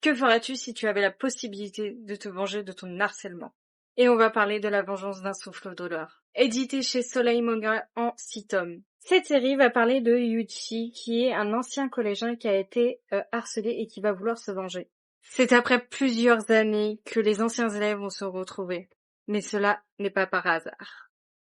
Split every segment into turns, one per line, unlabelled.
Que ferais-tu si tu avais la possibilité de te venger de ton harcèlement? Et on va parler de La vengeance d'un souffle d'odeur, édité chez Soleil Manga en 6 tomes. Cette série va parler de Yuichi, qui est un ancien collégien qui a été harcelé et qui va vouloir se venger. C'est après plusieurs années que les anciens élèves vont se retrouver. Mais cela n'est pas par hasard.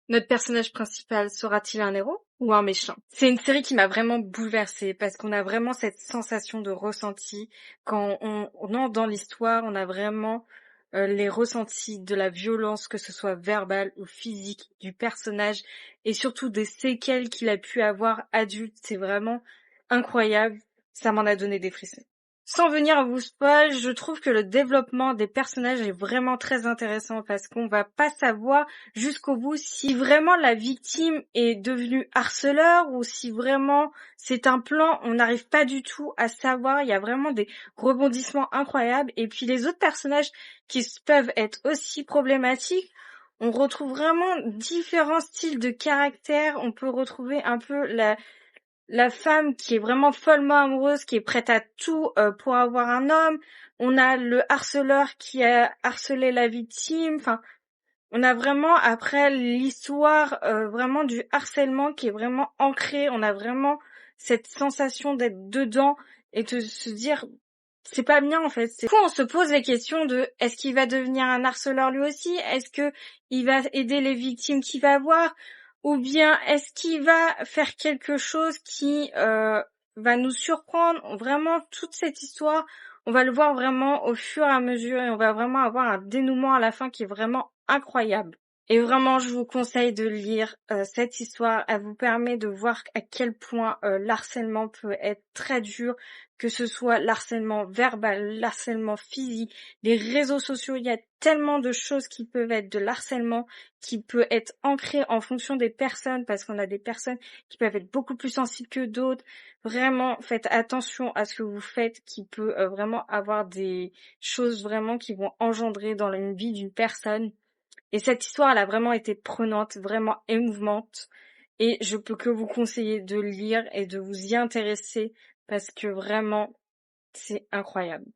Notre personnage principal sera-t-il un héros ou un méchant? C'est une série qui m'a vraiment bouleversée parce qu'on a vraiment cette sensation de ressenti. Quand on entre dans l'histoire, on a vraiment les ressentis de la violence, que ce soit verbale ou physique, du personnage et surtout des séquelles qu'il a pu avoir adulte. C'est vraiment incroyable. Ça m'en a donné des frissons. Sans venir à vous spoil, je trouve que le développement des personnages est vraiment très intéressant parce qu'on va pas savoir jusqu'au bout si vraiment la victime est devenue harceleur ou si vraiment c'est un plan, on n'arrive pas du tout à savoir. Il y a vraiment des rebondissements incroyables et puis les autres personnages qui peuvent être aussi problématiques. On retrouve vraiment différents styles de caractère. On peut retrouver un peu la femme qui est vraiment follement amoureuse, qui est prête à tout pour avoir un homme. On a le harceleur qui a harcelé la victime. Enfin, on a vraiment après l'histoire vraiment du harcèlement qui est vraiment ancrée. On a vraiment cette sensation d'être dedans et de se dire c'est pas bien en fait. Du coup, on se pose les questions de est-ce qu'il va devenir un harceleur lui aussi? Est-ce que il va aider les victimes qu'il va voir? Ou bien est-ce qu'il va faire quelque chose qui va nous surprendre? Vraiment, toute cette histoire, on va le voir vraiment au fur et à mesure et on va vraiment avoir un dénouement à la fin qui est vraiment incroyable. Et vraiment, je vous conseille de lire cette histoire. Elle vous permet de voir à quel point l'harcèlement peut être très dur, que ce soit l'harcèlement verbal, l'harcèlement physique, les réseaux sociaux. Il y a tellement de choses qui peuvent être de l'harcèlement, qui peut être ancré en fonction des personnes, parce qu'on a des personnes qui peuvent être beaucoup plus sensibles que d'autres. Vraiment, faites attention à ce que vous faites, qui peut vraiment avoir des choses vraiment qui vont engendrer dans une vie d'une personne. Et cette histoire, elle a vraiment été prenante, vraiment émouvante. Et je peux que vous conseiller de lire et de vous y intéresser parce que vraiment, c'est incroyable.